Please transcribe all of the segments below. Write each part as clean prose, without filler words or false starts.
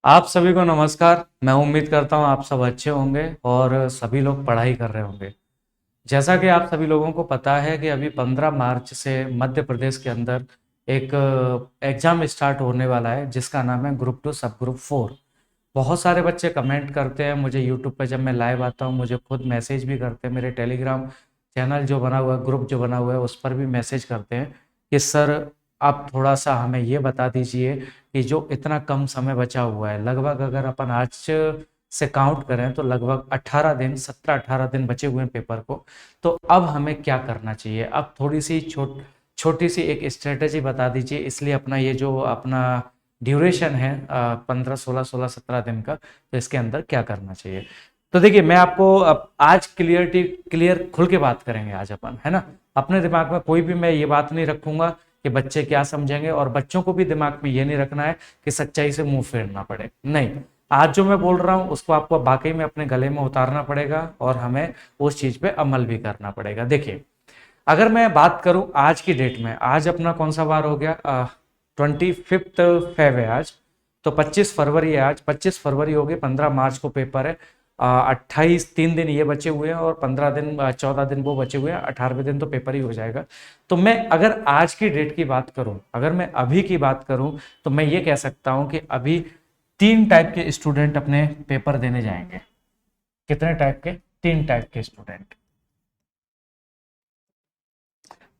आप सभी को नमस्कार। मैं उम्मीद करता हूँ आप सब अच्छे होंगे और सभी लोग पढ़ाई कर रहे होंगे। जैसा कि आप सभी लोगों को पता है कि अभी 15 मार्च से मध्य प्रदेश के अंदर एक एग्ज़ाम स्टार्ट होने वाला है जिसका नाम है ग्रुप टू सब ग्रुप 4। बहुत सारे बच्चे कमेंट करते हैं मुझे यूट्यूब पे, जब मैं लाइव आता हूँ मुझे खुद मैसेज भी करते हैं। मेरे टेलीग्राम चैनल जो बना हुआ है, ग्रुप जो बना हुआ है, उस पर भी मैसेज करते हैं कि सर आप थोड़ा सा हमें ये बता दीजिए कि जो इतना कम समय बचा हुआ है, लगभग अगर अपन आज से काउंट करें तो लगभग 18 दिन, 17-18 दिन बचे हुए हैं पेपर को। तो अब हमें क्या करना चाहिए? अब थोड़ी सी छोटी सी एक स्ट्रेटेजी बता दीजिए, इसलिए अपना ये जो अपना ड्यूरेशन है 15, 16, 16, 17 दिन का, तो इसके अंदर क्या करना चाहिए। तो देखिए, मैं आपको अब आज क्लियर खुल के बात करेंगे आज अपन, है ना। अपने दिमाग में कोई भी मैं ये बात नहीं रखूंगा कि बच्चे क्या समझेंगे, और बच्चों को भी दिमाग में ये नहीं रखना है कि सच्चाई से मुंह फेरना पड़े। नहीं, आज जो मैं बोल रहा हूँ उसको आपको वाकई में अपने गले में उतारना पड़ेगा और हमें उस चीज पे अमल भी करना पड़ेगा। देखिए, अगर मैं बात करूं आज की डेट में, आज अपना कौन सा वार हो गया, 25 फेब है आज। तो 25 फरवरी है आज, 25 फरवरी हो गई, 15 मार्च को पेपर है। 28, 3 दिन ये बचे हुए हैं और 15 दिन, 14 दिन वो बचे हुए हैं, 18वें दिन तो पेपर ही हो जाएगा। तो मैं अगर आज की डेट की बात करूं, अगर मैं अभी की बात करूं, तो मैं ये कह सकता हूं कि अभी 3 टाइप के स्टूडेंट अपने पेपर देने जाएंगे। कितने टाइप के? 3 टाइप के स्टूडेंट।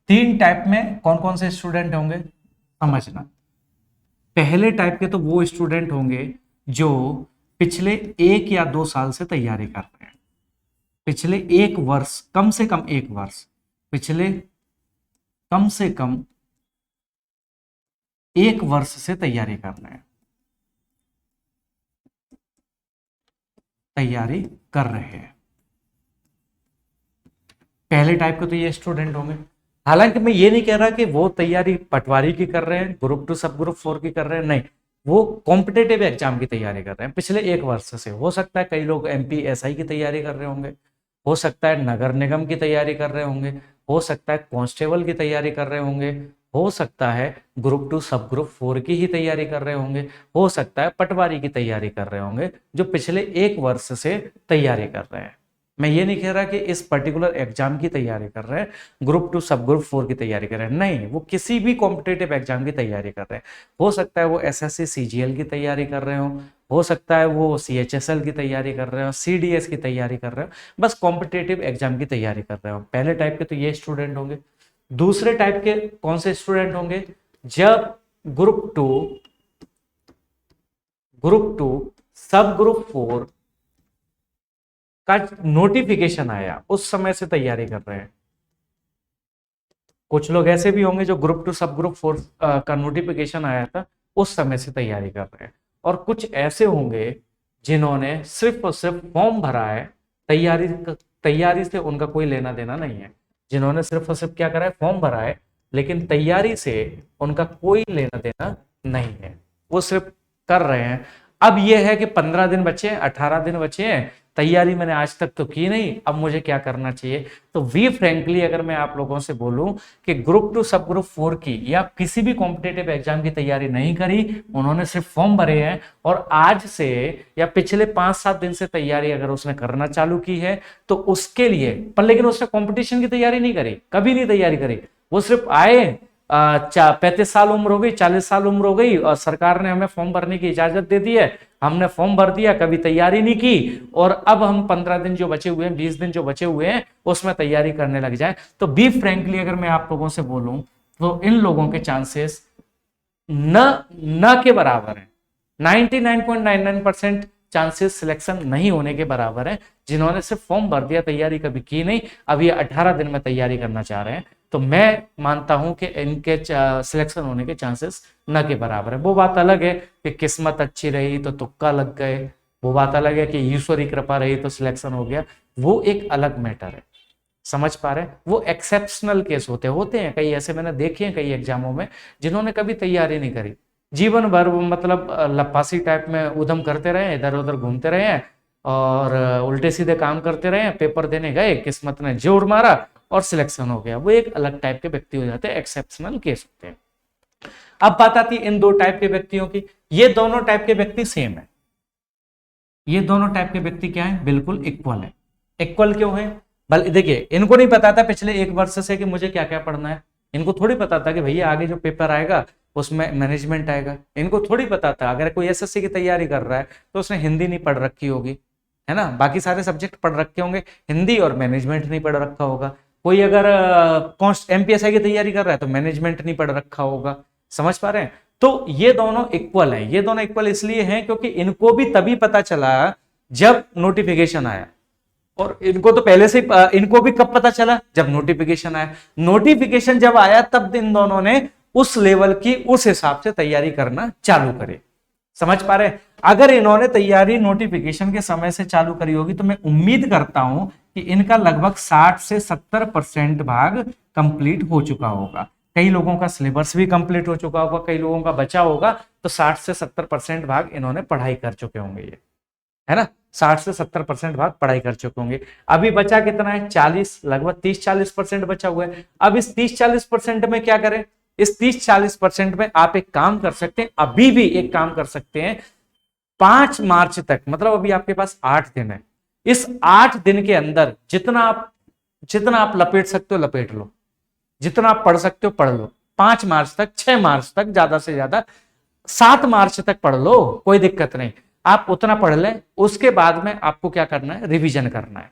3 टाइप में कौन कौन से स्टूडेंट होंगे समझना। पहले टाइप के तो वो स्टूडेंट होंगे जो पिछले 1 या 2 साल से तैयारी कर रहे हैं। पिछले 1 वर्ष, कम से कम 1 वर्ष, पिछले कम से कम 1 वर्ष से तैयारी कर रहे हैं, तैयारी कर रहे हैं। पहले टाइप के तो ये स्टूडेंट होंगे। हालांकि मैं ये नहीं कह रहा कि वो तैयारी पटवारी की कर रहे हैं, ग्रुप टू सब ग्रुप 4 की कर रहे हैं, नहीं। वो कॉम्पिटेटिव एग्जाम की तैयारी कर रहे हैं पिछले 1 वर्ष से। हो सकता है कई लोग एमपीएसआई की तैयारी कर रहे होंगे, हो सकता है नगर निगम की तैयारी कर रहे होंगे, हो सकता है कांस्टेबल की तैयारी कर रहे होंगे, हो सकता है ग्रुप टू सब ग्रुप 4 की ही तैयारी कर रहे होंगे, हो सकता है पटवारी की तैयारी कर रहे होंगे, जो पिछले 1 वर्ष से तैयारी कर रहे हैं। मैं ये नहीं कह रहा कि इस पर्टिकुलर एग्जाम की तैयारी कर रहे हैं, ग्रुप टू सब ग्रुप 4 की तैयारी कर रहे हैं, नहीं। वो किसी भी कॉम्पिटेटिव एग्जाम की तैयारी कर रहे हैं। हो सकता है वो एसएससी सीजीएल की तैयारी कर रहे हो सकता है वो सीएचएसएल की तैयारी कर रहे हो, सीडीएस की तैयारी कर रहे हो, बस कॉम्पिटेटिव एग्जाम की तैयारी कर रहे हो। पहले टाइप के तो ये स्टूडेंट होंगे। दूसरे टाइप के कौन से स्टूडेंट होंगे? जब ग्रुप टू ग्रुप टू सब ग्रुप 4 का नोटिफिकेशन आया, उस समय से तैयारी कर रहे हैं। कुछ लोग ऐसे भी होंगे जो ग्रुप टू सब ग्रुप 4 का नोटिफिकेशन आया था उस समय से तैयारी कर रहे हैं। और कुछ ऐसे होंगे जिन्होंने सिर्फ और सिर्फ फॉर्म भरा है, तैयारी तैयारी से उनका कोई लेना देना नहीं है। जिन्होंने सिर्फ और सिर्फ क्या करा है, फॉर्म भरा है, लेकिन तैयारी से उनका कोई लेना देना नहीं है, वो सिर्फ कर रहे हैं। अब यह है कि 15 दिन बचे हैं, 18 दिन बचे हैं, तैयारी मैंने आज तक तो की नहीं, अब मुझे क्या करना चाहिए। तो वी फ्रेंकली अगर मैं आप लोगों से बोलूं कि ग्रुप टू सब ग्रुप 4 की या किसी भी कॉम्पिटेटिव एग्जाम की तैयारी नहीं करी, उन्होंने सिर्फ फॉर्म भरे हैं, और आज से या पिछले 5-7 दिन से तैयारी अगर उसने करना चालू की है, तो उसके लिए पर, लेकिन उसने कंपटीशन की तैयारी नहीं करी, कभी नहीं तैयारी करी। वो सिर्फ आए, 35 साल उम्र हो गई, 40 साल उम्र हो गई, और सरकार ने हमें फॉर्म भरने की इजाजत दे दी है, हमने फॉर्म भर दिया, कभी तैयारी नहीं की, और अब हम 15 दिन जो बचे हुए हैं, 20 दिन जो बचे हुए हैं, उसमें तैयारी करने लग जाए। तो बी फ्रेंकली अगर मैं आप लोगों से बोलूं, तो इन लोगों के चांसेस न न के बराबर है। 99.99% चांसेस सिलेक्शन नहीं होने के बराबर है, जिन्होंने सिर्फ फॉर्म भर दिया, तैयारी कभी की नहीं, अब ये 18 दिन में तैयारी करना चाह रहे हैं। तो मैं मानता हूं कि इनके सिलेक्शन होने के चांसेस न के बराबर है। वो बात अलग है कि किस्मत अच्छी रही तो तुक्का लग गए, वो बात अलग है कि ईश्वरी कृपा रही तो सिलेक्शन हो गया, वो एक अलग मैटर है। समझ पा रहे हैं? वो एक्सेप्शनल केस होते हैं, कई ऐसे मैंने देखे हैं कई एग्जामों में, जिन्होंने कभी तैयारी नहीं करी, जीवन भर वो मतलब लपासी टाइप में उधम करते रहे, इधर उधर घूमते रहे हैं, और उल्टे सीधे काम करते रहे हैं, पेपर देने गए, किस्मत ने जोर मारा और सिलेक्शन हो गया। वो एक अलग टाइप के व्यक्ति हो जाते हैं, एक्सेप्शनल केस होते हैं। अब बात आती है इन 2 टाइप के व्यक्तियों की। ये दोनों टाइप के व्यक्ति सेम है, ये दोनों टाइप के व्यक्ति क्या है, बिल्कुल इक्वल है। इक्वल क्यों है? बल देखिए, इनको नहीं पता था पिछले एक वर्ष से कि मुझे क्या क्या पढ़ना है। इनको थोड़ी पता था कि भैया आगे जो पेपर आएगा उसमें मैनेजमेंट आएगा। इनको थोड़ी पता था, अगर कोई एसएससी की तैयारी कर रहा है तो उसने हिंदी नहीं पढ़ रखी होगी, है ना, बाकी सारे सब्जेक्ट पढ़ रखे होंगे, हिंदी और मैनेजमेंट नहीं पढ़ रखा होगा। कोई अगर एमपीएसआई की तैयारी कर रहा है तो मैनेजमेंट नहीं पढ़ रखा होगा। समझ पा रहे हैं? तो ये दोनों इक्वल हैं। ये दोनों इक्वल इसलिए हैं क्योंकि इनको भी तभी पता चला जब नोटिफिकेशन आया, और इनको तो पहले से इनको भी कब पता चला, जब नोटिफिकेशन आया। नोटिफिकेशन जब आया तब इन दोनों ने उस लेवल की उस हिसाब से तैयारी करना चालू करे। समझ पा रहे हैं? अगर इन्होंने तैयारी नोटिफिकेशन के समय से चालू करी होगी तो मैं उम्मीद करता हूं कि इनका लगभग 60 से 70% भाग कंप्लीट हो चुका होगा। कई लोगों का सिलेबस भी कंप्लीट हो चुका होगा, कई लोगों का बचा होगा, तो 60 से 70% भाग इन्होंने पढ़ाई कर चुके होंगे, ये है ना, 60 से 70% भाग पढ़ाई कर चुके होंगे। अभी बचा कितना है, 40, लगभग 30-40% बचा हुआ है। अब इस 30-40% में क्या करें? इस 30-40% में आप एक काम कर सकते हैं, अभी भी एक काम कर सकते हैं। 5 मार्च तक, मतलब अभी आपके पास 8 दिन है। इस 8 दिन के अंदर जितना आप लपेट सकते हो लपेट लो, जितना आप पढ़ सकते हो पढ़ लो। 5 मार्च तक, 6 मार्च तक, ज्यादा से ज्यादा 7 मार्च तक पढ़ लो, कोई दिक्कत नहीं। आप उतना पढ़ लें, उसके बाद में आपको क्या करना है, रिवीजन करना है।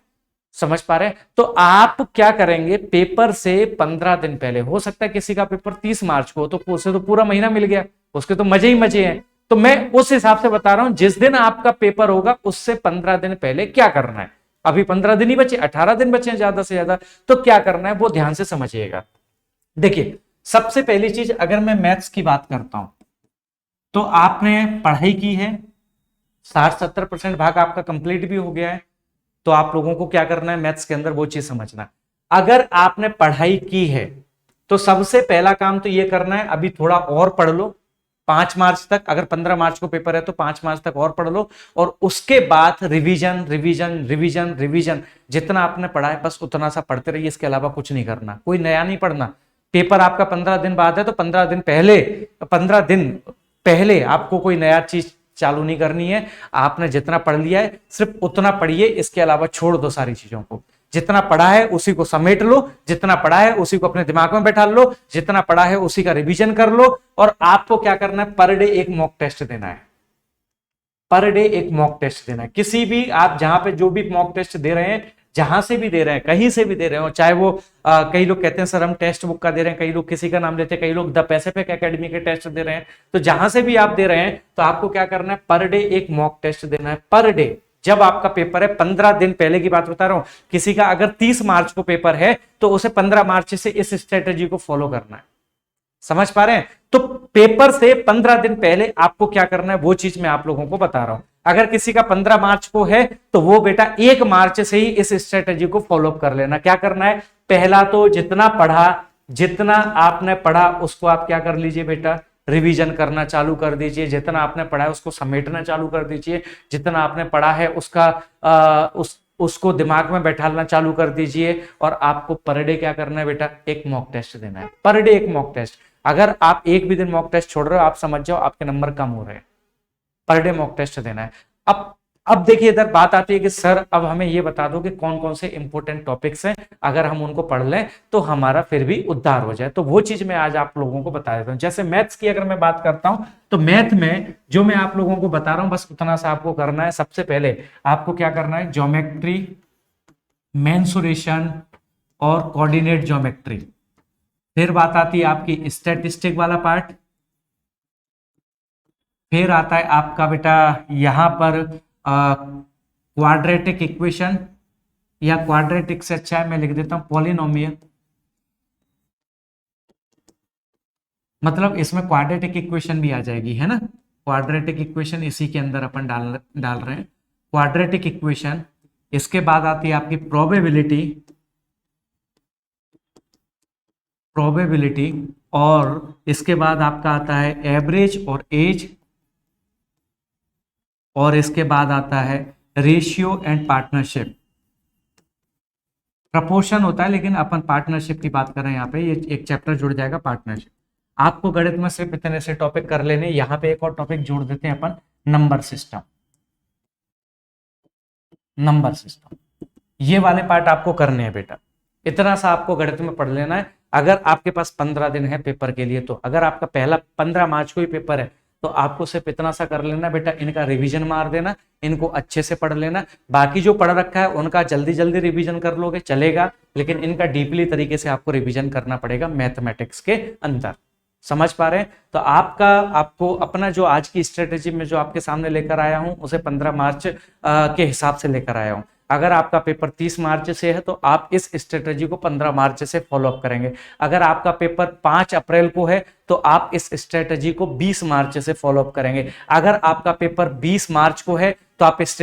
समझ पा रहे हैं? तो आप क्या करेंगे, पेपर से 15 दिन पहले, हो सकता है किसी का पेपर 30 मार्च को, तो उसे तो पूरा महीना मिल गया, उसके तो मजे ही मजे हैं। तो मैं उस हिसाब से बता रहा हूं, जिस दिन आपका पेपर होगा उससे 15 दिन पहले क्या करना है। अभी 15 दिन ही बचे, 18 दिन बचे हैं ज्यादा से ज्यादा, तो क्या करना है वो ध्यान से समझिएगा। देखिए, सबसे पहली चीज, अगर मैं मैथ्स की बात करता हूं तो आपने पढ़ाई की है, 60-70% भाग आपका कंप्लीट भी हो गया है। तो आप लोगों को क्या करना है, मैथ्स के अंदर वो चीज समझना। अगर आपने पढ़ाई की है तो सबसे पहला काम तो ये करना है, अभी थोड़ा और पढ़ लो 5 मार्च तक। अगर 15 मार्च को पेपर है तो 5 मार्च तक और पढ़ लो, और उसके बाद रिवीजन रिवीजन रिवीजन रिवीजन, जितना आपने पढ़ा है बस उतना सा पढ़ते रहिए, इसके अलावा कुछ नहीं करना, कोई नया नहीं पढ़ना। पेपर आपका 15 दिन बाद है तो 15 दिन पहले आपको कोई नया चीज चालू नहीं करनी है। आपने जितना पढ़ लिया है सिर्फ उतना पढ़िए, इसके अलावा छोड़ दो सारी चीजों को। जितना पढ़ा है उसी को समेट लो, जितना पढ़ा है उसी को अपने दिमाग में बैठा लो, जितना पढ़ा है उसी का रिवीजन कर लो। और आपको क्या करना है, पर डे एक मॉक टेस्ट देना है। पर डे एक मॉक टेस्ट देना है। किसी भी, आप जहां पे जो भी मॉक टेस्ट दे रहे हैं, जहां से भी दे रहे हैं, कहीं से भी दे रहे हो, चाहे वो कई लोग कहते हैं सर हम टेक्स्ट बुक का दे रहे हैं, कई लोग किसी का नाम लेते हैं, कई लोग द पैसिफिक एकेडमी के टेस्ट दे रहे हैं, तो जहां से भी आप दे रहे हैं तो आपको क्या करना है, पर डे एक मॉक टेस्ट देना है। पर डे, जब आपका पेपर है, 15 दिन पहले की बात बता रहा हूं, किसी का अगर 30 मार्च को पेपर है तो उसे 15 मार्च से इस स्ट्रेटेजी को फॉलो करना है। समझ पा रहे हैं? तो पेपर से 15 दिन पहले आपको क्या करना है वो चीज मैं आप लोगों को बता रहा हूं। अगर किसी का 15 मार्च को है तो वो बेटा 1 मार्च से ही इस स्ट्रेटेजी को फॉलो कर लेना। क्या करना है, पहला तो जितना आपने पढ़ा उसको आप क्या कर लीजिए बेटा, रिवीजन करना चालू कर दीजिए। जितना आपने पढ़ा है उसको समेटना चालू कर दीजिए। जितना आपने पढ़ा है उसको दिमाग में बैठाना चालू कर दीजिए। और आपको पर डे क्या करना है बेटा, एक मॉक टेस्ट देना है। पर डे एक मॉक टेस्ट। अगर आप एक भी दिन मॉक टेस्ट छोड़ रहे हो, आप समझ जाओ आपके नंबर कम हो रहे हैं। पर डे मॉक टेस्ट देना है। अब देखिए, इधर बात आती है कि सर अब हमें ये बता दो कि कौन कौन से इंपॉर्टेंट टॉपिक्स हैं, अगर हम उनको पढ़ लें तो हमारा फिर भी उद्धार हो जाए। तो वो चीज मैं आज आप लोगों को बता देता हूं। जैसे मैथ्स की अगर मैं बात करता हूं तो मैथ में जो मैं आप लोगों को बता रहा हूं बस उतना सा आपको करना है। सबसे पहले आपको क्या करना है, ज्योमेट्री, मेंसुरेशन और कोऑर्डिनेट ज्योमेट्री। फिर बात आती है आपकी स्टैटिस्टिक वाला पार्ट। फिर आता है आपका बेटा यहां पर क्वाड्रेटिक इक्वेशन, या क्वाड्रेटिक से अच्छा है मैं लिख देता हूं पॉलिनोमियल। मतलब इसमें क्वाड्रेटिक इक्वेशन भी आ जाएगी, है ना। क्वाड्रेटिक इक्वेशन इसी के अंदर अपन डाल रहे हैं, क्वाड्रेटिक इक्वेशन। इसके बाद आती है आपकी प्रोबेबिलिटी, और इसके बाद आपका आता है एवरेज और एज, और इसके बाद आता है रेशियो एंड पार्टनरशिप। प्रपोर्शन होता है लेकिन अपन पार्टनरशिप की बात कर रहे हैं यहाँ पे, ये एक चैप्टर जुड़ जाएगा पार्टनरशिप। आपको गणित में सिर्फ इतने से टॉपिक कर लेने। यहाँ पे एक और टॉपिक जोड़ देते हैं अपन, नंबर सिस्टम। नंबर सिस्टम, ये वाले पार्ट आपको करने हैं बेटा। इतना सा आपको गणित में पढ़ लेना है। अगर आपके पास 15 दिन है पेपर के लिए, तो अगर आपका पहला 15 मार्च को ही पेपर है, तो आपको सिर्फ इतना सा कर लेना बेटा, इनका रिवीजन मार देना, इनको अच्छे से पढ़ लेना। बाकी जो पढ़ रखा है उनका जल्दी जल्दी रिवीजन कर लोगे चलेगा, लेकिन इनका डीपली तरीके से आपको रिवीजन करना पड़ेगा मैथमेटिक्स के अंदर। समझ पा रहे हैं? तो आपको अपना जो आज की स्ट्रेटेजी में जो आपके सामने लेकर आया हूं, उसे 15 मार्च के हिसाब से लेकर आया हूं। अगर आपका पेपर 30 मार्च से है, तो आप इस स्ट्रेटेजी को 15 मार्च से फॉलो अप करेंगे। अगर आपका पेपर 5 अप्रैल को है, तो आप इस स्ट्रेटेजी को 20 मार्च से फॉलो अप करेंगे। अगर आपका पेपर 20 मार्च को है, तो आप इस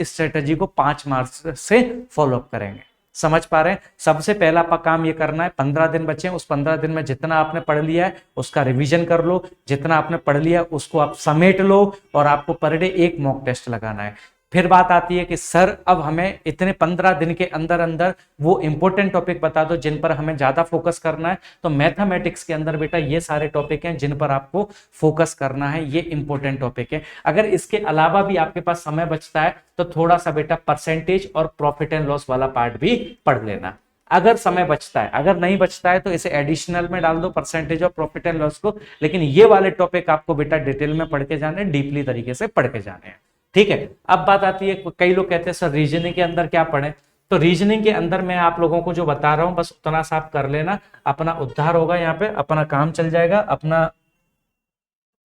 स्ट्रेटेजी को 5 मार्च से फॉलो अप करेंगे। समझ पा रहे हैं? सबसे पहला काम ये करना है, 15 दिन बचे, उस 15 दिन में जितना आपने पढ़ लिया है उसका रिवीजन कर लो, जितना आपने पढ़ लिया उसको आप समेट लो, और आपको पर डे एक मॉक टेस्ट लगाना है। फिर बात आती है कि सर अब हमें इतने 15 दिन के अंदर अंदर वो इंपॉर्टेंट टॉपिक बता दो जिन पर हमें ज्यादा फोकस करना है। तो मैथमेटिक्स के अंदर बेटा ये सारे टॉपिक हैं जिन पर आपको फोकस करना है, ये इंपॉर्टेंट टॉपिक है। अगर इसके अलावा भी आपके पास समय बचता है, तो थोड़ा सा बेटा परसेंटेज और प्रॉफिट एंड लॉस वाला पार्ट भी पढ़ लेना, अगर समय बचता है। अगर नहीं बचता है तो इसे एडिशनल में डाल दो, परसेंटेज और प्रॉफिट एंड लॉस को। लेकिन ये वाले टॉपिक आपको बेटा डिटेल में पढ़ के जाने, डीपली तरीके से पढ़ के जाने हैं। ठीक है? अब बात आती है, कई लोग कहते हैं सर रीजनिंग के अंदर क्या पढ़े। तो रीजनिंग के अंदर मैं आप लोगों को जो बता रहा हूं बस उतना सा आप कर लेना, अपना उद्धार होगा, यहाँ पे अपना काम चल जाएगा,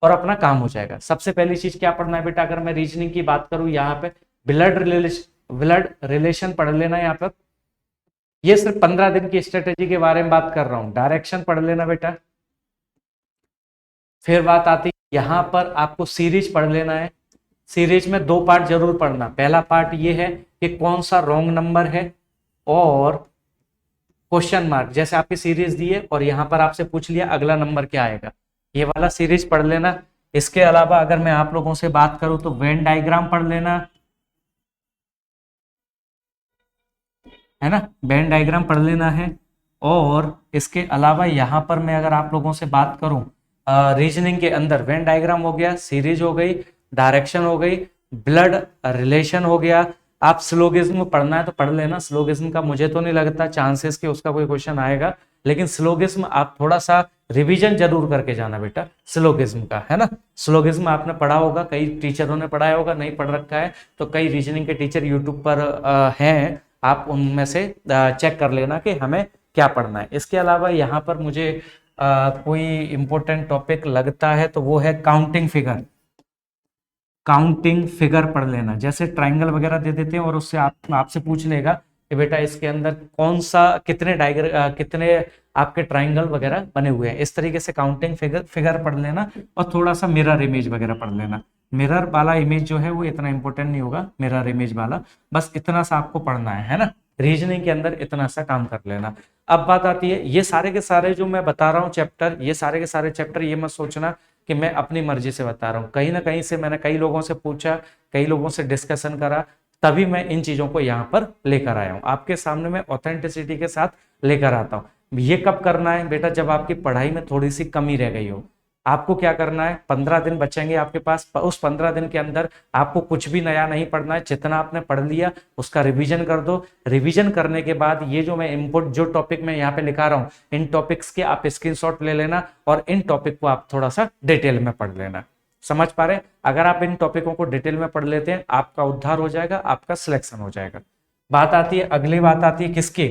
अपना काम हो जाएगा। सबसे पहली चीज क्या पढ़ना है बेटा, अगर मैं रीजनिंग की बात करूं, यहाँ पे ब्लड रिलेशन पढ़ लेना। यहाँ पर ये सिर्फ 15 दिन की स्ट्रेटेजी के बारे में बात कर रहा हूं। डायरेक्शन पढ़ लेना बेटा। फिर बात आती है, यहां पर आपको सीरीज पढ़ लेना है। सीरीज में 2 पार्ट जरूर पढ़ना। पहला पार्ट ये है कि कौन सा रॉन्ग नंबर है, और क्वेश्चन मार्क, जैसे आपकी सीरीज दी है और यहां पर आपसे पूछ लिया अगला नंबर क्या आएगा, ये वाला सीरीज पढ़ लेना। इसके अलावा अगर मैं आप लोगों से बात करूं तो वेन डायग्राम पढ़ लेना, है ना, वेन डायग्राम पढ़ लेना है। और इसके अलावा यहां पर मैं अगर आप लोगों से बात करूं, रीजनिंग के अंदर वेन डायग्राम हो गया, सीरीज हो गई, डायरेक्शन हो गई, ब्लड रिलेशन हो गया। आप स्लोगिज्म पढ़ना है तो पढ़ लेना। स्लोगिज्म का मुझे तो नहीं लगता चांसेस कि उसका कोई क्वेश्चन आएगा, लेकिन स्लोगिज्म आप थोड़ा सा रिवीजन जरूर करके जाना बेटा स्लोगिज्म का, है ना। स्लोगिज्म आपने पढ़ा होगा, कई टीचरों ने पढ़ाया होगा, नहीं पढ़ रखा है तो कई रीजनिंग के टीचर यूट्यूब पर हैं, आप उनमें से चेक कर लेना कि हमें क्या पढ़ना है। इसके अलावा यहाँ पर मुझे कोई इंपॉर्टेंट टॉपिक लगता है तो वो है काउंटिंग फिगर। काउंटिंग फिगर पढ़ लेना, जैसे ट्राइंगल वगैरह दे देते हैं और उससे आपसे पूछ लेगा कि बेटा इसके अंदर कौन सा कितने आपके ट्राइंगल वगैरह बने हुए हैं। इस तरीके से काउंटिंग फिगर पढ़ लेना, और थोड़ा सा मिरर इमेज वगैरह पढ़ लेना। मिरर वाला इमेज जो है वो इतना इंपॉर्टेंट नहीं होगा, मिरर इमेज वाला बस इतना सा आपको पढ़ना है ना। रीजनिंग के अंदर इतना सा काम कर लेना। अब बात आती है, ये सारे के सारे जो मैं बता रहा हूँ चैप्टर, ये सारे के सारे चैप्टर, ये मत सोचना कि मैं अपनी मर्जी से बता रहा हूँ। कहीं ना कहीं से मैंने कई लोगों से पूछा, कई लोगों से डिस्कशन करा, तभी मैं इन चीजों को यहाँ पर लेकर आया हूँ। आपके सामने मैं ऑथेंटिसिटी के साथ लेकर आता हूँ। ये कब करना है बेटा, जब आपकी पढ़ाई में थोड़ी सी कमी रह गई हो। आपको क्या करना है, 15 दिन बचेंगे आपके पास, उस 15 दिन के अंदर आपको कुछ भी नया नहीं पढ़ना है। जितना आपने पढ़ लिया उसका रिवीजन कर दो। रिवीजन करने के बाद ये जो मैं इनपुट, जो टॉपिक मैं यहाँ पे लिखा रहा हूँ, इन टॉपिक्स के आप स्क्रीनशॉट ले लेना, और इन टॉपिक को आप थोड़ा सा डिटेल में पढ़ लेना। समझ पा रहे हैं? अगर आप इन टॉपिकों को डिटेल में पढ़ लेते हैं, आपका उद्धार हो जाएगा, आपका सिलेक्शन हो जाएगा। बात आती है, अगली बात आती है किसकी।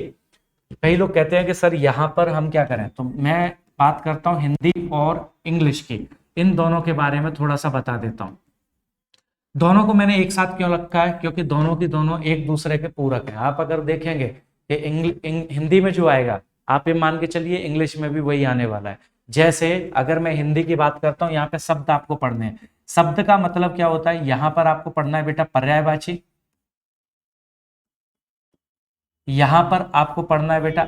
कई लोग कहते हैं कि सर यहाँ पर हम क्या करें, तो मैं बात करता हूँ हिंदी और इंग्लिश की। इन दोनों के बारे में थोड़ा सा बता देता हूँ। दोनों को मैंने एक साथ क्यों रखा है, क्योंकि दोनों की दोनों एक दूसरे के पूरक हैं। आप अगर देखेंगे कि हिंदी में जो आएगा, आप ये मान के चलिए इंग्लिश में भी वही आने वाला है। जैसे अगर मैं हिंदी की बात करता हूँ, यहाँ पे शब्द आपको पढ़ने हैं। शब्द का मतलब क्या होता है, यहाँ पर आपको पढ़ना है बेटा पर्यायवाची, यहां पर आपको पढ़ना है बेटा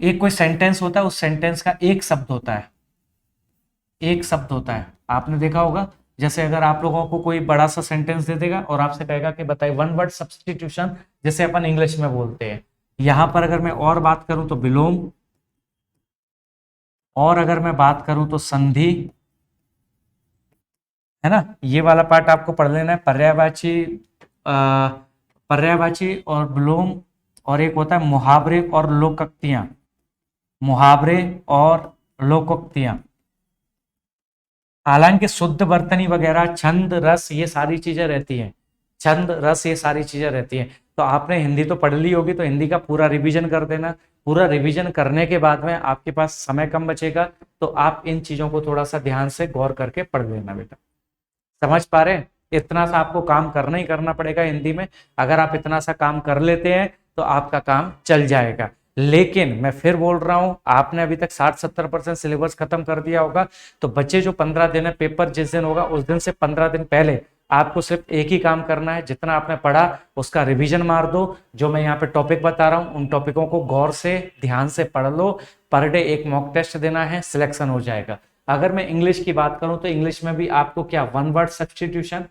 एक कोई सेंटेंस होता है, उस सेंटेंस का एक शब्द होता है, एक शब्द होता है। आपने देखा होगा, जैसे अगर आप लोगों को कोई बड़ा सा सेंटेंस दे देगा और आपसे कहेगा कि बताइए वन वर्ड सब्सटीट्यूशन, जैसे अपन इंग्लिश में बोलते हैं। यहां पर अगर मैं और बात करूं तो विलोम, और अगर मैं बात करूं तो संधि, है ना। ये वाला पार्ट आपको पढ़ लेना है। पर्यायवाची पर्यायवाची और विलोम, और एक होता है मुहावरे और लोकोक्तियां, मुहावरे और लोकोक्तियां। हालांकि शुद्ध वर्तनी वगैरह, छंद, रस, ये सारी चीजें रहती हैं, छंद, रस, ये सारी चीजें रहती हैं। तो आपने हिंदी तो पढ़ ली होगी, तो हिंदी का पूरा रिवीजन कर देना। पूरा रिवीजन करने के बाद में आपके पास समय कम बचेगा, तो आप इन चीजों को थोड़ा सा ध्यान से गौर करके पढ़ लेना बेटा। समझ पा रहे हैं? इतना सा आपको काम करना ही करना पड़ेगा हिंदी में। अगर आप इतना सा काम कर लेते हैं तो आपका काम चल जाएगा। लेकिन मैं फिर बोल रहा हूं, आपने अभी तक 60-70% सिलेबस खत्म कर दिया होगा, तो बच्चे जो 15 दिन है, पेपर जिस दिन होगा उस दिन से 15 दिन पहले आपको सिर्फ एक ही काम करना है, जितना आपने पढ़ा उसका रिवीजन मार दो। जो मैं यहाँ पे टॉपिक बता रहा हूँ उन टॉपिकों को गौर से ध्यान से पढ़ लो। पर डे एक मॉक टेस्ट देना है, सिलेक्शन हो जाएगा। अगर मैं इंग्लिश की बात करूं तो इंग्लिश में भी आपको क्या, वन वर्ड सब्स्टिट्यूशन,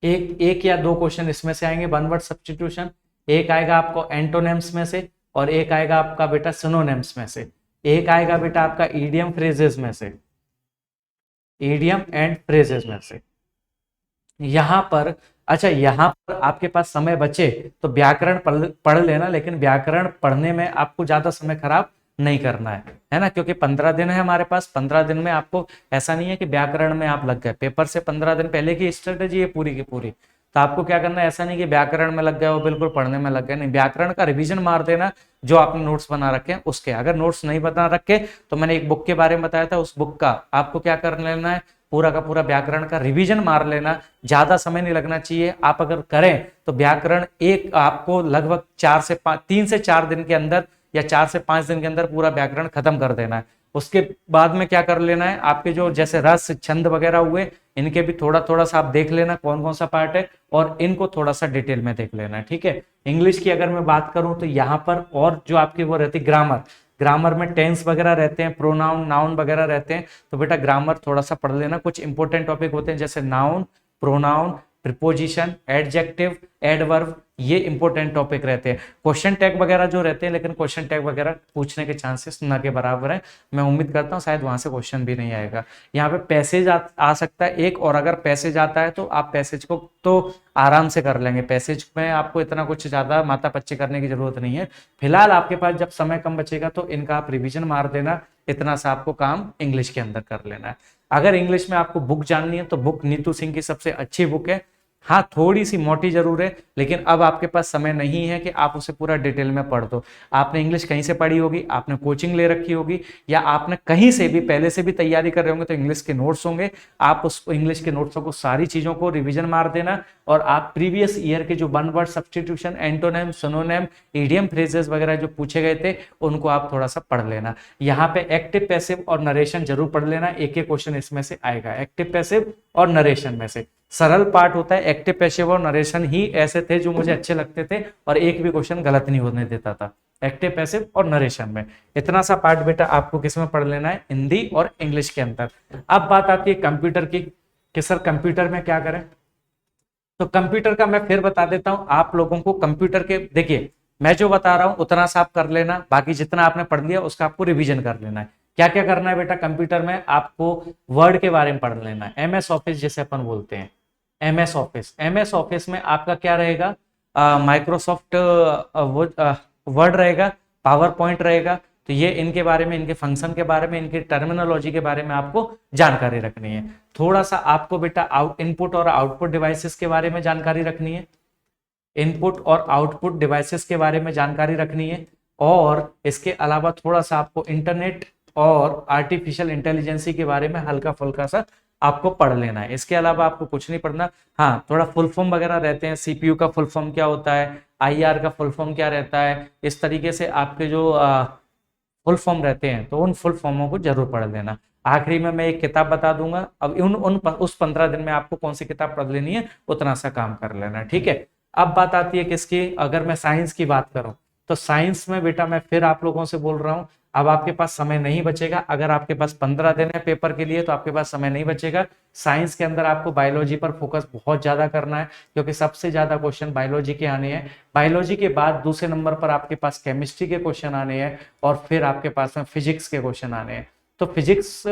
एक या दो क्वेश्चन इसमें से आएंगे, वन वर्ड सब्स्टिट्यूशन। एक आएगा आपको एंटोनेम्स में से, और एक आएगा आपका बेटा सिनोनिम्स में से। एक आएगा बेटा आपका ईडियम फ्रेजेस में से, ईडियम एंड फ्रेजेस में से। यहां पर, अच्छा यहां पर आपके पास समय बचे तो व्याकरण पढ़ लेना, लेकिन व्याकरण पढ़ने में आपको ज्यादा समय खराब नहीं करना है ना, क्योंकि 15 दिन है हमारे पास। 15 दिन में आपको ऐसा नहीं है कि व्याकरण में आप लग गए, पेपर से 15 दिन पहले की स्ट्रेटेजी है पूरी की पूरी। तो आपको क्या करना है, ऐसा नहीं कि व्याकरण में लग गए हो, बिल्कुल पढ़ने में लग गए, नहीं, व्याकरण का रिवीजन मार देना। जो आपने नोट्स बना रखे हैं उसके, अगर नोट्स नहीं बना रखे तो मैंने एक बुक के बारे में बताया था, उस बुक का आपको क्या कर लेना है, पूरा का पूरा व्याकरण का रिवीजन मार लेना। ज्यादा समय नहीं लगना चाहिए। आप अगर करें तो व्याकरण एक आपको लगभग 3 से 4 दिन के अंदर या 4 से 5 दिन के अंदर पूरा व्याकरण खत्म कर देना है। उसके बाद में क्या कर लेना है, आपके जो जैसे रस, छंद वगैरह हुए, इनके भी थोड़ा थोड़ा सा आप देख लेना कौन कौन सा पार्ट है, और इनको थोड़ा सा डिटेल में देख लेना है, ठीक है। इंग्लिश की अगर मैं बात करूं तो यहाँ पर और जो आपकी वो रहती ग्रामर, ग्रामर में टेंस वगैरह रहते हैं, प्रोनाउन, नाउन वगैरह रहते हैं। तो बेटा ग्रामर थोड़ा सा पढ़ लेना। कुछ इंपॉर्टेंट टॉपिक होते हैं जैसे noun, pronoun, preposition, adjective, adverb, ये इंपॉर्टेंट टॉपिक रहते हैं। क्वेश्चन टैग वगैरह जो रहते हैं, लेकिन क्वेश्चन टैग वगैरह पूछने के चांसेस न के बराबर है। मैं उम्मीद करता हूँ शायद वहां से क्वेश्चन भी नहीं आएगा। यहाँ पे पैसेज आ सकता है एक, और अगर पैसेज आता है तो आप पैसेज को तो आराम से कर लेंगे। पैसेज में आपको इतना कुछ ज्यादा माथा पच्ची करने की जरूरत नहीं है। फिलहाल आपके पास जब समय कम बचेगा तो इनका आप रिविजन मार देना। इतना सा आपको काम इंग्लिश के अंदर कर लेना है। अगर इंग्लिश में आपको बुक जाननी है तो बुक नीतू सिंह की सबसे अच्छी बुक है। हाँ, थोड़ी सी मोटी जरूर है, लेकिन अब आपके पास समय नहीं है कि आप उसे पूरा डिटेल में पढ़ दो। आपने इंग्लिश कहीं से पढ़ी होगी, आपने कोचिंग ले रखी होगी, या आपने कहीं से भी पहले से भी तैयारी कर रहे होंगे, तो इंग्लिश के नोट्स होंगे। आप उस इंग्लिश के नोट्सों को, सारी चीजों को रिवीजन मार देना, और आप प्रीवियस ईयर के जो one word substitution, antonym, synonym, idiom phrases वगैरह जो पूछे गए थे, उनको आप थोड़ा सा पढ़ लेना। यहाँ पे एक्टिव, पैसिव और नरेशन जरूर पढ़ लेना। एक एक क्वेश्चन इसमें से आएगा, एक्टिव, पैसिव और नरेशन में से। सरल पार्ट होता है एक्टिव, पैसिव और नरेशन ही ऐसे थे जो मुझे अच्छे लगते थे, और एक भी क्वेश्चन गलत नहीं होने देता था, एक्टिव, पैसिव और नरेशन में। इतना सा पार्ट बेटा आपको किसमें पढ़ लेना है, हिंदी और इंग्लिश के अंदर। अब बात आती है कंप्यूटर की, कि सर कंप्यूटर में क्या करें। तो कंप्यूटर का मैं फिर बता देता हूं आप लोगों को। कंप्यूटर के देखिए, मैं जो बता रहा हूं उतना सा आप कर लेना, बाकी जितना आपने पढ़ लिया उसका आपको रिवीजन कर लेना है। क्या क्या करना है बेटा कंप्यूटर में, आपको वर्ड के बारे में पढ़ लेना है, MS ऑफिस जिसे अपन बोलते हैं, MS ऑफिस। MS ऑफिस में आपका क्या रहेगा, माइक्रोसॉफ्ट वर्ड रहेगा, पावर पॉइंट रहेगा। तो ये इनके बारे में, इनके फंक्शन के बारे में, इनकी टर्मिनोलॉजी के बारे में आपको जानकारी रखनी है। थोड़ा सा आपको बेटा इनपुट और आउटपुट डिवाइसेस के बारे में जानकारी रखनी है, इनपुट और आउटपुट डिवाइसेस के बारे में जानकारी रखनी है। और इसके अलावा थोड़ा सा आपको इंटरनेट और आर्टिफिशियल इंटेलिजेंसी के बारे में हल्का फुल्का सा आपको पढ़ लेना है। इसके अलावा आपको कुछ नहीं पढ़ना। हाँ, थोड़ा फुल फॉर्म वगैरह रहते हैं, CPU का फुल फॉर्म क्या होता है, IR का फुल फॉर्म क्या रहता है, इस तरीके से आपके जो फुल फॉर्म रहते हैं, तो उन फुल फॉर्मों को जरूर पढ़ लेना। आखिरी में मैं एक किताब बता दूंगा, अब उस 15 दिन में आपको कौन सी किताब पढ़ लेनी है, उतना सा काम कर लेना, ठीक है। अब बात आती है किसकी, अगर मैं साइंस की बात करूं तो साइंस में बेटा मैं फिर आप लोगों से बोल रहा हूं, अब आपके पास समय नहीं बचेगा। अगर आपके पास 15 दिन है पेपर के लिए तो आपके पास समय नहीं बचेगा। साइंस के अंदर आपको बायोलॉजी पर फोकस बहुत ज्यादा करना है, क्योंकि सबसे ज्यादा क्वेश्चन बायोलॉजी के आने हैं। बायोलॉजी के बाद दूसरे नंबर पर आपके पास केमिस्ट्री के क्वेश्चन आने हैं, और फिर आपके पास में फिजिक्स के क्वेश्चन आने हैं। तो फिजिक्स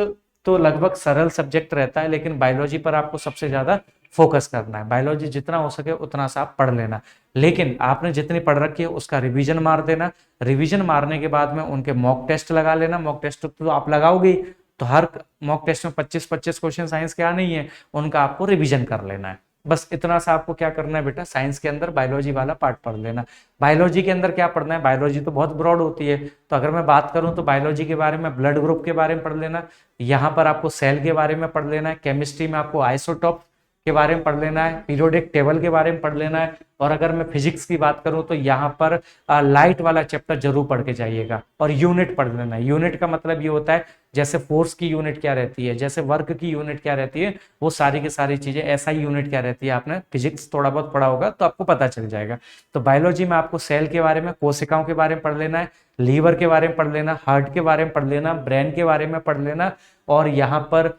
तो लगभग सरल सब्जेक्ट रहता है, लेकिन बायोलॉजी पर आपको सबसे ज्यादा फोकस करना है। बायोलॉजी जितना हो सके उतना सा आप पढ़ लेना, लेकिन आपने जितनी पढ़ रखी है उसका रिवीजन मार देना। रिवीजन मारने के बाद में उनके मॉक टेस्ट लगा लेना। मॉक टेस्ट तो आप लगाओगे ही, तो हर मॉक टेस्ट में 25-25 क्वेश्चन साइंस के आने ही है, उनका आपको रिवीजन कर लेना है। बस इतना सा आपको क्या करना है बेटा, साइंस के अंदर बायोलॉजी वाला पार्ट पढ़ लेना। बायोलॉजी के अंदर क्या पढ़ना है, बायोलॉजी तो बहुत ब्रॉड होती है, तो अगर मैं बात करूं तो बायोलॉजी के बारे में ब्लड ग्रुप के बारे में पढ़ लेना, यहाँ पर आपको सेल के बारे में पढ़ लेना है, केमिस्ट्री में आपको आइसोटॉप के बारे में पढ़ लेना है, पीरियोडिक टेबल के बारे में पढ़ लेना है, और अगर मैं फिजिक्स की बात करूं तो यहाँ पर लाइट वाला चैप्टर जरूर पढ़ के जाइएगा, और यूनिट पढ़ लेना है। यूनिट का मतलब ये होता है जैसे फोर्स की यूनिट क्या रहती है, जैसे वर्क की यूनिट क्या रहती है, वो सारी की सारी चीजें, ऐसा ही यूनिट क्या रहती है, आपने फिजिक्स थोड़ा बहुत पढ़ा होगा तो आपको पता चल जाएगा। तो बायोलॉजी में आपको सेल के बारे में, कोशिकाओं के बारे में पढ़ लेना है, लीवर के बारे में पढ़ लेना, हार्ट के बारे में पढ़ लेना, ब्रेन के बारे में पढ़ लेना, और यहाँ पर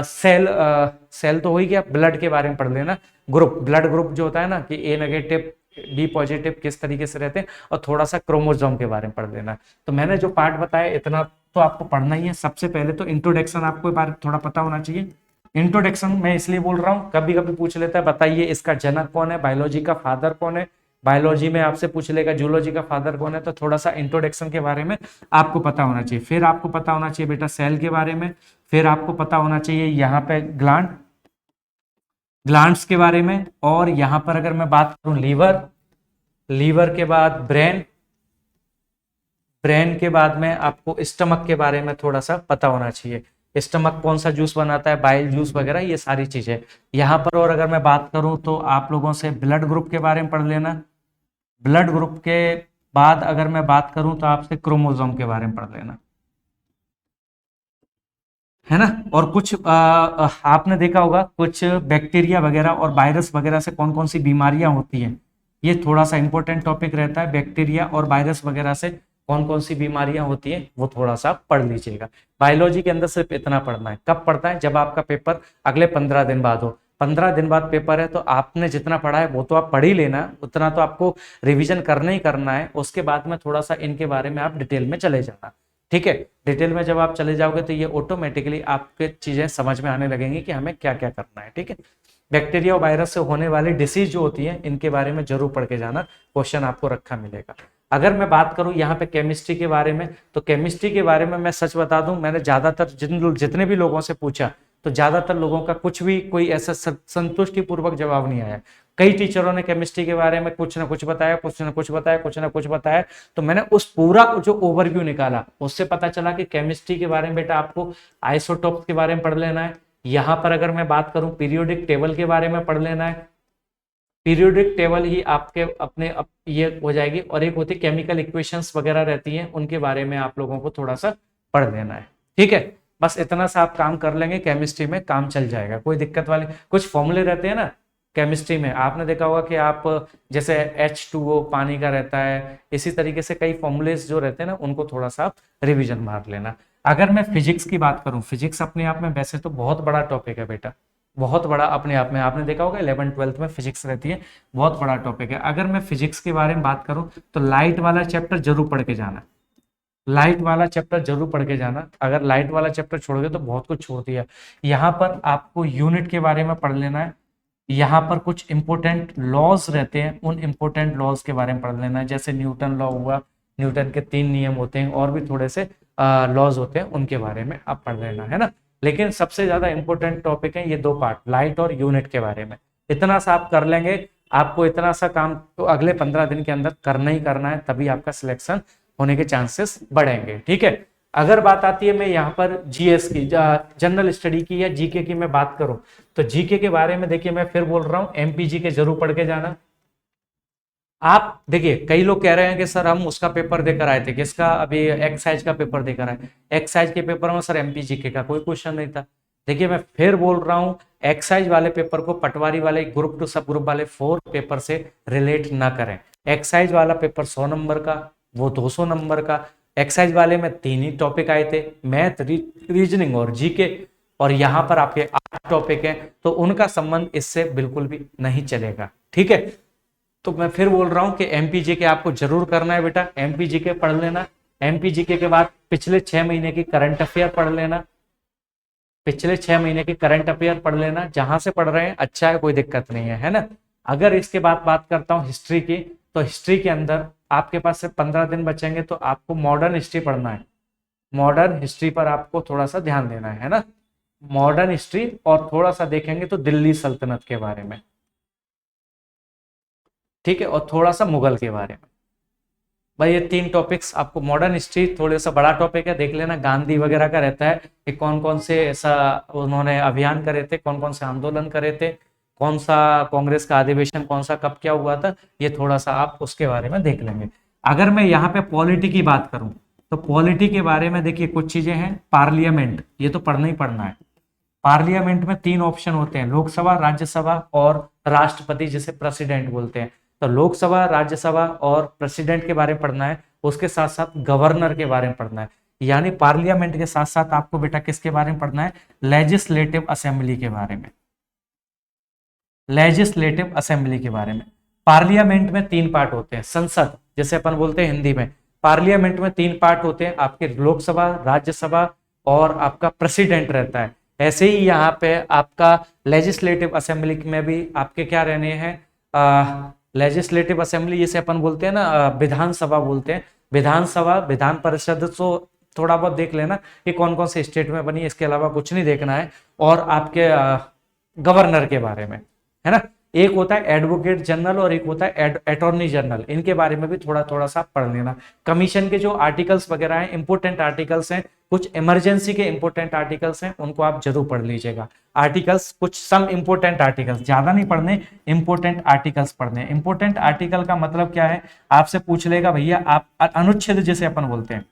सेल तो हो ही गया, ब्लड के बारे में पढ़ लेना। ग्रुप, ब्लड ग्रुप जो होता है ना कि ए नेगेटिव बी पॉजिटिव किस तरीके से रहते हैं, और थोड़ा सा क्रोमोसोम के बारे में पढ़ लेना। तो मैंने जो पार्ट बताया इतना तो आपको पढ़ना ही है। सबसे पहले तो इंट्रोडक्शन आपको बारे थोड़ा पता होना चाहिए। इंट्रोडक्शन मैं इसलिए बोल रहा हूँ, कभी कभी पूछ लेता है बताइए इसका जनक कौन है, बायोलॉजी का फादर कौन है, बायोलॉजी में आपसे पूछ लेगा जूलॉजी का फादर कौन है, तो थोड़ा सा इंट्रोडक्शन के बारे में आपको पता होना चाहिए। फिर आपको पता होना चाहिए बेटा सेल के बारे में, फिर आपको पता होना चाहिए यहाँ पे ग्लैंड्स के बारे में, और यहाँ पर अगर मैं बात करूं लीवर के बाद ब्रेन के बाद में आपको स्टमक के बारे में थोड़ा सा पता होना चाहिए। स्टमक कौन सा जूस बनाता है, बाइल जूस वगैरह, ये सारी चीजें यहाँ पर। और अगर मैं बात करूं तो आप लोगों से ब्लड ग्रुप के बारे में पढ़ लेना। ब्लड ग्रुप के बाद अगर मैं बात करूं तो आपसे क्रोमोसोम के बारे में पढ़ लेना, है ना। और कुछ आपने देखा होगा कुछ बैक्टीरिया वगैरह और वायरस वगैरह से कौन कौन सी बीमारियां होती हैं, ये थोड़ा सा इंपॉर्टेंट टॉपिक रहता है। बैक्टीरिया और वायरस वगैरह से कौन कौन सी बीमारियां होती हैं वो थोड़ा सा पढ़ लीजिएगा। बायोलॉजी के अंदर सिर्फ इतना पढ़ना है। कब पढ़ता है, जब आपका पेपर अगले 15 दिन बाद हो। 15 दिन बाद पेपर है, तो आपने जितना पढ़ा है वो तो आप पढ़ ही लेना, उतना तो आपको रिविजन करना ही करना है। उसके बाद में थोड़ा सा इनके बारे में आप डिटेल में चले जाना, ठीक है। डिटेल में जब आप चले जाओगे तो ये ऑटोमेटिकली आपके चीजें समझ में आने लगेंगी कि हमें क्या क्या करना है, ठीक है। बैक्टीरिया और वायरस से होने वाली डिसीज जो होती है इनके बारे में जरूर पढ़ के जाना, क्वेश्चन आपको रखा मिलेगा। अगर मैं बात करूं यहाँ पे केमिस्ट्री के बारे में, तो केमिस्ट्री के बारे में मैं सच बता दूं, मैंने ज्यादातर जितने भी लोगों से पूछा तो ज्यादातर लोगों का कुछ भी कोई ऐसा संतुष्टि पूर्वक जवाब नहीं आया। कई टीचरों ने केमिस्ट्री के बारे में कुछ ना कुछ बताया, कुछ ना कुछ बताया, कुछ ना कुछ बताया। तो मैंने उस पूरा जो ओवरव्यू निकाला उससे पता चला कि केमिस्ट्री के बारे में बेटा आपको आइसोटोप के बारे में पढ़ लेना है। यहाँ पर अगर मैं बात करूं पीरियोडिक टेबल के बारे में पढ़ लेना है। पीरियोडिक टेबल ही आपके अपने ये हो जाएगी, और एक होती केमिकल इक्वेशंस वगैरह रहती हैं, उनके बारे में आप लोगों को थोड़ा सा पढ़ लेना है, ठीक है। बस इतना सा आप काम कर लेंगे, केमिस्ट्री में काम चल जाएगा, कोई दिक्कत वाली। कुछ फॉर्मूले रहते हैं ना केमिस्ट्री में, आपने देखा होगा कि आप जैसे H2O पानी का रहता है, इसी तरीके से कई फॉर्मूलेस जो रहते हैं ना उनको थोड़ा सा आप रिविजन मार लेना। अगर मैं फिजिक्स की बात करूं, फिजिक्स अपने आप में वैसे तो बहुत बड़ा टॉपिक है बेटा, बहुत बड़ा अपने आप में। आपने देखा होगा 11th-12th में फिजिक्स रहती है, बहुत बड़ा टॉपिक है। अगर मैं फिजिक्स के बारे में बात करूं तो लाइट वाला चैप्टर जरूर पढ़ के जाना, लाइट वाला चैप्टर जरूर पढ़ के जाना। अगर लाइट वाला चैप्टर छोड़ोगे तो बहुत कुछ छोड़ दिया। यहाँ पर आपको यूनिट के बारे में पढ़ लेना है। यहाँ पर कुछ इंपॉर्टेंट लॉज रहते हैं, उन इंपॉर्टेंट लॉज के बारे में पढ़ लेना है। जैसे न्यूटन लॉ हुआ, न्यूटन के 3 नियम होते हैं, और भी थोड़े से लॉज होते हैं, उनके बारे में आप पढ़ लेना, है ना। लेकिन सबसे ज्यादा इंपॉर्टेंट टॉपिक है ये दो पार्ट, लाइट और यूनिट के बारे में। इतना सा आप कर लेंगे, आपको इतना सा काम तो अगले 15 दिन के अंदर करना ही करना है, तभी आपका सिलेक्शन होने के चांसेस बढ़ेंगे, ठीक है। अगर बात आती है मैं यहाँ पर जीएस की, जनरल स्टडी की या जीके की मैं बात करूं, तो जीके के बारे में देखिए मैं फिर बोल रहा हूं एमपीजी के जरूर पढ़ के जाना। आप देखिए कई लोग कह रहे हैं कि सर हम उसका पेपर देकर आए थे, किसका, अभी एक्साइज का पेपर देकर आए। एक्साइज के पेपर में सर एमपीजीके का कोई क्वेश्चन नहीं था। देखिए मैं फिर बोल रहा हूं, एक्साइज वाले पेपर को पटवारी वाले ग्रुप टू सब ग्रुप वाले 4 पेपर से रिलेट ना करें। एक्साइज वाला पेपर 100 नंबर का, वो 200 नंबर का। एक्साइज वाले में 3 ही टॉपिक आए थे, मैथ, रीजनिंग और जीके, और यहाँ पर आपके 8 टॉपिक हैं, तो उनका संबंध इससे बिल्कुल भी नहीं चलेगा, ठीक है। तो मैं फिर बोल रहा हूं कि एमपीजीके आपको जरूर करना है बेटा, एमपीजीके पढ़ लेना। एमपीजीके के बाद पिछले 6 महीने की करंट अफेयर पढ़ लेना। पिछले 6 महीने के करंट अफेयर पढ़ लेना, जहां से पढ़ रहे हैं अच्छा है, कोई दिक्कत नहीं है ना। अगर इसके बाद बात करता हूँ हिस्ट्री की, तो हिस्ट्री के अंदर आपके पास से 15 दिन बचेंगे, तो आपको मॉडर्न हिस्ट्री पढ़ना है। मॉडर्न हिस्ट्री पर आपको थोड़ा सा ध्यान देना है ना। मॉडर्न हिस्ट्री, और थोड़ा सा देखेंगे तो दिल्ली सल्तनत के बारे में, ठीक है, और थोड़ा सा मुगल के बारे में। भाई ये 3 टॉपिक्स आपको, मॉडर्न हिस्ट्री थोड़ा सा बड़ा टॉपिक है, देख लेना। गांधी वगैरह का रहता है कि कौन कौन से ऐसा उन्होंने अभियान करे थे, कौन कौन से आंदोलन करे थे, कौन सा कांग्रेस का अधिवेशन कौन सा कब क्या हुआ था, ये थोड़ा सा आप उसके बारे में देख लेंगे। अगर मैं यहाँ पे पॉलिटी की बात करूं, तो पॉलिटी के बारे में देखिए कुछ चीजें हैं। पार्लियामेंट, ये तो पढ़ना ही पढ़ना है। पार्लियामेंट में 3 ऑप्शन होते हैं, लोकसभा, राज्यसभा और राष्ट्रपति, जिसे प्रेसिडेंट बोलते हैं। तो लोकसभा, राज्यसभा और प्रेसिडेंट के बारे में पढ़ना है, उसके साथ साथ गवर्नर के बारे में पढ़ना है। यानी पार्लियामेंट के साथ साथ आपको बेटा किसके बारे में पढ़ना है, लेजिस्लेटिव असेंबली के बारे में। लेजिस्लेटिव असेंबली के बारे में। पार्लियामेंट में 3 पार्ट होते हैं, संसद जैसे अपन बोलते हैं हिंदी में। पार्लियामेंट में 3 पार्ट होते हैं, आपके लोकसभा, राज्यसभा और आपका प्रेसिडेंट रहता है। ऐसे ही यहाँ पे आपका लेजिस्लेटिव असेंबली में भी आपके क्या रहने हैं, लेजिस्लेटिव असेंबली जिसे अपन बोलते हैं ना, विधानसभा बोलते हैं। विधानसभा, विधान परिषद, तो थोड़ा बहुत देख लेना कि कौन कौन से स्टेट में बनी है, इसके अलावा कुछ नहीं देखना है। और आपके गवर्नर के बारे में, है ना। एक होता है एडवोकेट जनरल और एक होता है अटॉर्नी जनरल, इनके बारे में भी थोड़ा थोड़ा सा पढ़ लेना। कमीशन के जो आर्टिकल्स वगैरह हैं, इंपोर्टेंट आर्टिकल्स हैं, कुछ इमरजेंसी के इंपोर्टेंट आर्टिकल्स हैं, उनको आप जरूर पढ़ लीजिएगा। आर्टिकल्स कुछ सम इंपोर्टेंट आर्टिकल्स, ज्यादा नहीं पढ़ने, इंपोर्टेंट आर्टिकल्स पढ़ने। इंपोर्टेंट आर्टिकल का मतलब क्या है, आपसे पूछ लेगा भैया आप अनुच्छेद जिसे अपन बोलते हैं,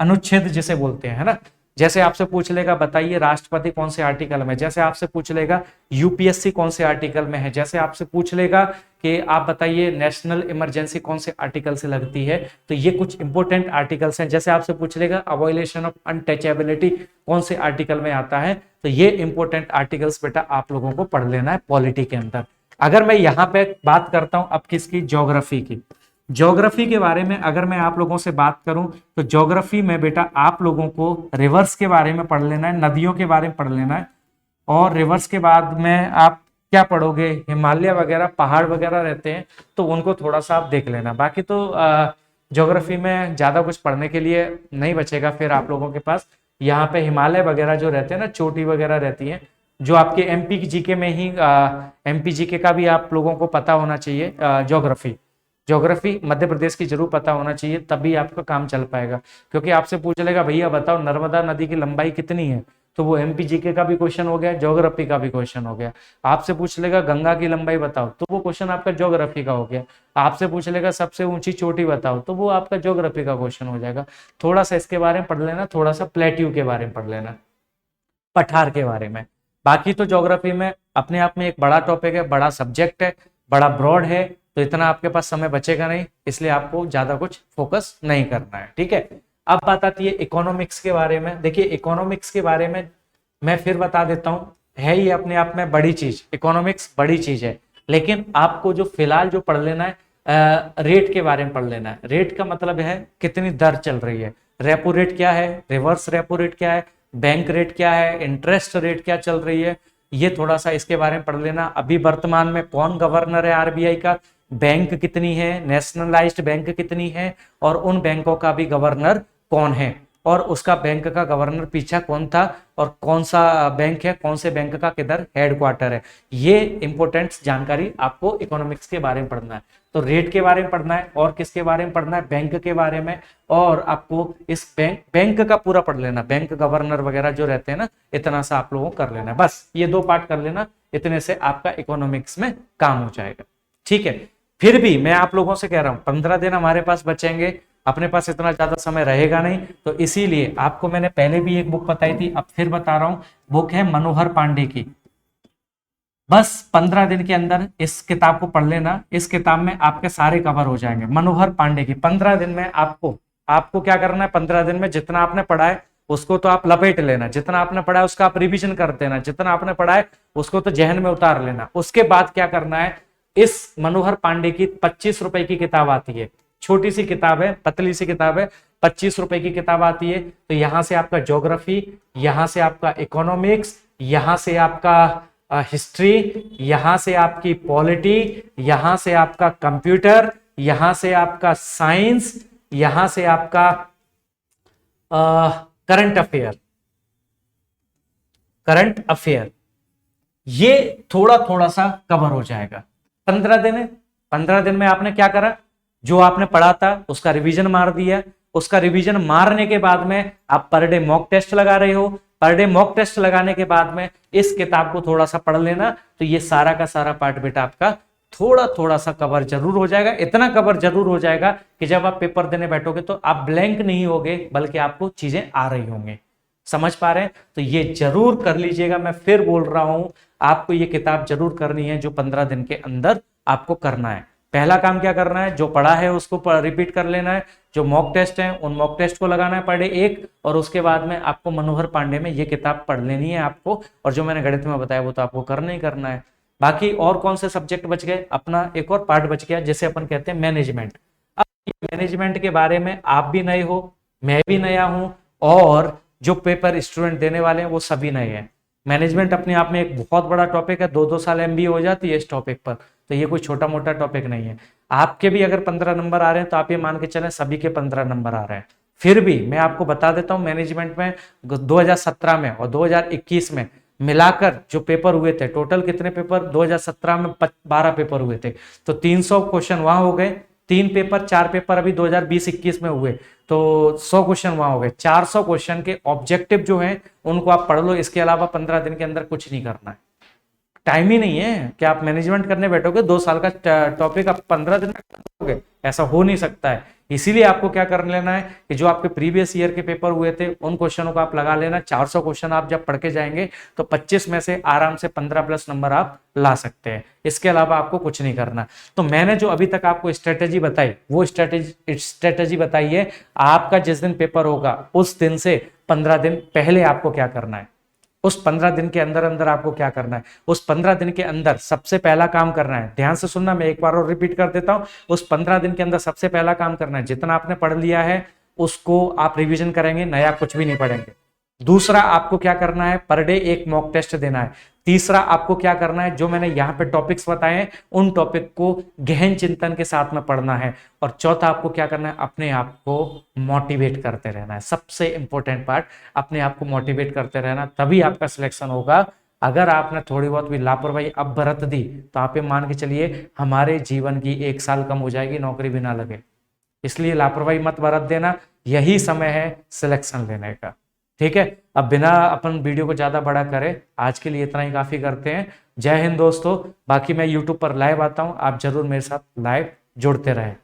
अनुच्छेद जिसे बोलते हैं, है ना। जैसे आपसे पूछ लेगा बताइए राष्ट्रपति कौन से आर्टिकल में, जैसे आपसे पूछ लेगा यूपीएससी कौन से आर्टिकल में है, जैसे आपसे पूछ लेगा कि आप बताइए नेशनल इमरजेंसी कौन से आर्टिकल से लगती है। तो ये कुछ इंपोर्टेंट आर्टिकल्स हैं। जैसे आपसे पूछ लेगा अवॉइलेशन ऑफ अनटचेबिलिटी कौन से आर्टिकल में आता है, तो ये इंपोर्टेंट आर्टिकल्स बेटा आप लोगों को पढ़ लेना है पॉलिटी के अंदर। अगर मैं यहाँ पे बात करता हूं अब किसकी, ज्योग्राफी की। ज्योग्राफी के बारे में अगर मैं आप लोगों से बात करूं, तो ज्योग्राफी में बेटा आप लोगों को रिवर्स के बारे में पढ़ लेना है, नदियों के बारे में पढ़ लेना है। और रिवर्स के बाद में आप क्या पढ़ोगे, हिमालय वगैरह पहाड़ वगैरह रहते हैं, तो उनको थोड़ा सा आप देख लेना। बाकी तो ज्योग्राफी में ज्यादा कुछ पढ़ने के लिए नहीं बचेगा फिर आप लोगों के पास। यहाँ पे हिमालय वगैरह जो रहते हैं ना, चोटी वगैरह रहती है, जो आपके एमपी की जीके में ही, एमपी जीके का भी आप लोगों को पता होना चाहिए। ज्योग्राफी मध्य प्रदेश की जरूर पता होना चाहिए, तभी आपका काम चल पाएगा। क्योंकि आपसे पूछ लेगा भैया बताओ नर्मदा नदी की लंबाई कितनी है, तो वो एमपी जीके का भी क्वेश्चन हो गया, ज्योग्राफी का भी क्वेश्चन हो गया। आपसे पूछ लेगा गंगा की लंबाई बताओ, तो वो क्वेश्चन आपका ज्योग्राफी का हो गया। आपसे पूछ लेगा सबसे ऊंची चोटी बताओ, तो वो आपका ज्योग्राफी का क्वेश्चन हो जाएगा। थोड़ा सा इसके बारे में पढ़ लेना, थोड़ा सा प्लेट्यू के बारे में पढ़ लेना, पठार के बारे में। बाकी तो ज्योग्राफी में अपने आप में एक बड़ा टॉपिक है, बड़ा सब्जेक्ट है, बड़ा ब्रॉड है, तो इतना आपके पास समय बचेगा नहीं, इसलिए आपको ज्यादा कुछ फोकस नहीं करना है, ठीक है। अब बात आती है इकोनॉमिक्स के बारे में। देखिए इकोनॉमिक्स के बारे में मैं फिर बता देता हूँ, है ये अपने आप में बड़ी चीज, इकोनॉमिक्स बड़ी चीज है। लेकिन आपको जो फिलहाल जो पढ़ लेना है, रेट के बारे में पढ़ लेना है। रेट का मतलब है कितनी दर चल रही है, रेपो रेट क्या है, रिवर्स रेपो रेट क्या है, बैंक रेट क्या है, इंटरेस्ट रेट क्या चल रही है, ये थोड़ा सा इसके बारे में पढ़ लेना। अभी वर्तमान में कौन गवर्नर है आरबीआई का, बैंक कितनी है, नेशनलाइज्ड बैंक कितनी है, और उन बैंकों का भी गवर्नर कौन है, और उसका बैंक का गवर्नर पीछा कौन था, और कौन सा बैंक है, कौन से बैंक का किधर हेडक्वार्टर है। ये इंपॉर्टेंट जानकारी आपको इकोनॉमिक्स के बारे में पढ़ना है। तो रेट के बारे में पढ़ना है, और किसके बारे में पढ़ना है, बैंक के बारे में। और आपको इस बैंक का पूरा पढ़ लेना, बैंक गवर्नर वगैरह जो रहते हैं ना, इतना सा आप लोगों को कर लेना है। बस ये 2 पार्ट कर लेना, इतने से आपका इकोनॉमिक्स में काम हो जाएगा, ठीक है। फिर भी मैं आप लोगों से कह रहा हूं 15 दिन हमारे पास बचेंगे, अपने पास इतना ज्यादा समय रहेगा नहीं, तो इसीलिए आपको मैंने पहले भी एक बुक बताई थी, अब फिर बता रहा हूं। बुक है मनोहर पांडे की। बस 15 दिन के अंदर इस किताब को पढ़ लेना, इस किताब में आपके सारे कवर हो जाएंगे। मनोहर पांडे की 15 दिन में आपको क्या करना है, 15 दिन में जितना आपने पढ़ा है उसको तो आप लपेट लेना, जितना आपने पढ़ा है उसका आप रिवीजन कर देना, जितना आपने पढ़ा है उसको तो जहन में उतार लेना। उसके बाद क्या करना है, इस मनोहर पांडे की 25 रुपए की किताब आती है, छोटी सी किताब है, पतली सी किताब है, 25 रुपए की किताब आती है। तो यहां से आपका ज्योग्राफी, यहां से आपका इकोनॉमिक्स, यहां से आपका हिस्ट्री, यहां से आपकी पॉलिटी, यहां से आपका कंप्यूटर, यहां से आपका साइंस, यहां से आपका करंट अफेयर, करंट अफेयर, ये थोड़ा थोड़ा सा कवर हो जाएगा। 15 दिन है, 15 दिन में आपने क्या करा, जो आपने पढ़ा था उसका रिवीजन मार दिया। उसका रिवीजन मारने के बाद में आप पर डे मॉक टेस्ट लगा रहे हो। पर डे मॉक टेस्ट लगाने के बाद में इस किताब को थोड़ा सा पढ़ लेना, तो ये सारा का सारा पार्ट बेटा आपका थोड़ा थोड़ा सा कवर जरूर हो जाएगा। इतना कवर जरूर हो जाएगा कि जब आप पेपर देने बैठोगे तो आप ब्लैंक नहीं होगे, बल्कि आपको चीजें आ रही होंगी। समझ पा रहे हैं? तो ये जरूर कर लीजिएगा। मैं फिर बोल रहा हूं, आपको ये किताब जरूर करनी है जो 15 दिन के अंदर आपको करना है। पहला काम क्या करना है, जो पढ़ा है उसको रिपीट कर लेना है। जो मॉक टेस्ट है उन मॉक टेस्ट को लगाना है पर डे एक, और उसके बाद में आपको मनोहर पांडे में ये किताब पढ़ लेनी है आपको। और जो मैंने गणित में बताया वो तो आपको करना ही करना है। बाकी और कौन से सब्जेक्ट बच गए, अपना एक और पार्ट बच गया जिसे अपन कहते हैं मैनेजमेंट। अब मैनेजमेंट के बारे में आप भी नए हो, मैं भी नया हूं, और जो पेपर स्टूडेंट देने वाले हैं वो सभी नए हैं। मैनेजमेंट अपने आप में एक बहुत बड़ा टॉपिक है, 2-2 साल एमबीए हो जाती है इस टॉपिक पर, तो ये कोई छोटा मोटा टॉपिक नहीं है। आपके भी अगर 15 नंबर आ रहे हैं तो आप ये मान के चलें सभी के 15 नंबर आ रहे हैं। फिर भी मैं आपको बता देता हूं, मैनेजमेंट में 2017 में और 2021 में मिलाकर जो पेपर हुए थे, टोटल कितने पेपर, 2017 में 12 पेपर हुए थे, तो 300 क्वेश्चन वहां हो गए। 3 पेपर 4 पेपर अभी 2020-21 में हुए, तो 100 क्वेश्चन वहां हो गए। 400 क्वेश्चन के ऑब्जेक्टिव जो हैं उनको आप पढ़ लो। इसके अलावा 15 दिन के अंदर कुछ नहीं करना है। टाइम ही नहीं है कि आप मैनेजमेंट करने बैठोगे 2 साल का टॉपिक आप 15 दिन में करोगे, ऐसा हो नहीं सकता है। इसीलिए आपको क्या कर लेना है कि जो आपके प्रीवियस ईयर के पेपर हुए थे उन क्वेश्चनों को आप लगा लेना। 400 क्वेश्चन आप जब पढ़ के जाएंगे तो 25 में से आराम से 15 प्लस नंबर आप ला सकते हैं। इसके अलावा आपको कुछ नहीं करना। तो मैंने जो अभी तक आपको स्ट्रेटेजी बताई, वो स्ट्रेटेजी बताई है आपका जिस दिन पेपर होगा उस दिन से 15 दिन पहले आपको क्या करना है। उस 15 दिन के अंदर अंदर आपको क्या करना है, उस 15 दिन के अंदर सबसे पहला काम करना है, ध्यान से सुनना, मैं एक बार और रिपीट कर देता हूं। उस 15 दिन के अंदर सबसे पहला काम करना है, जितना आपने पढ़ लिया है उसको आप रिवीजन करेंगे, नया कुछ भी नहीं पढ़ेंगे। दूसरा, आपको क्या करना है, पर डे एक मॉक टेस्ट देना है। तीसरा, आपको क्या करना है, जो मैंने यहां पे टॉपिक्स बताए हैं उन टॉपिक को गहन चिंतन के साथ में पढ़ना है। और चौथा, आपको क्या करना है, अपने आप को मोटिवेट करते रहना है। सबसे इंपॉर्टेंट पार्ट, अपने आप को मोटिवेट करते रहना, तभी आपका सिलेक्शन होगा। अगर आपने थोड़ी बहुत भी लापरवाही अब बरत दी तो आप ये मान के चलिए हमारे जीवन की 1 साल कम हो जाएगी, नौकरी भी ना लगे। इसलिए लापरवाही मत बरत देना, यही समय है सिलेक्शन लेने का। ठीक है, अब बिना अपन वीडियो को ज्यादा बड़ा करें, आज के लिए इतना ही काफी करते हैं। जय हिंद दोस्तों। बाकी मैं यूट्यूब पर लाइव आता हूं, आप जरूर मेरे साथ लाइव जुड़ते रहें।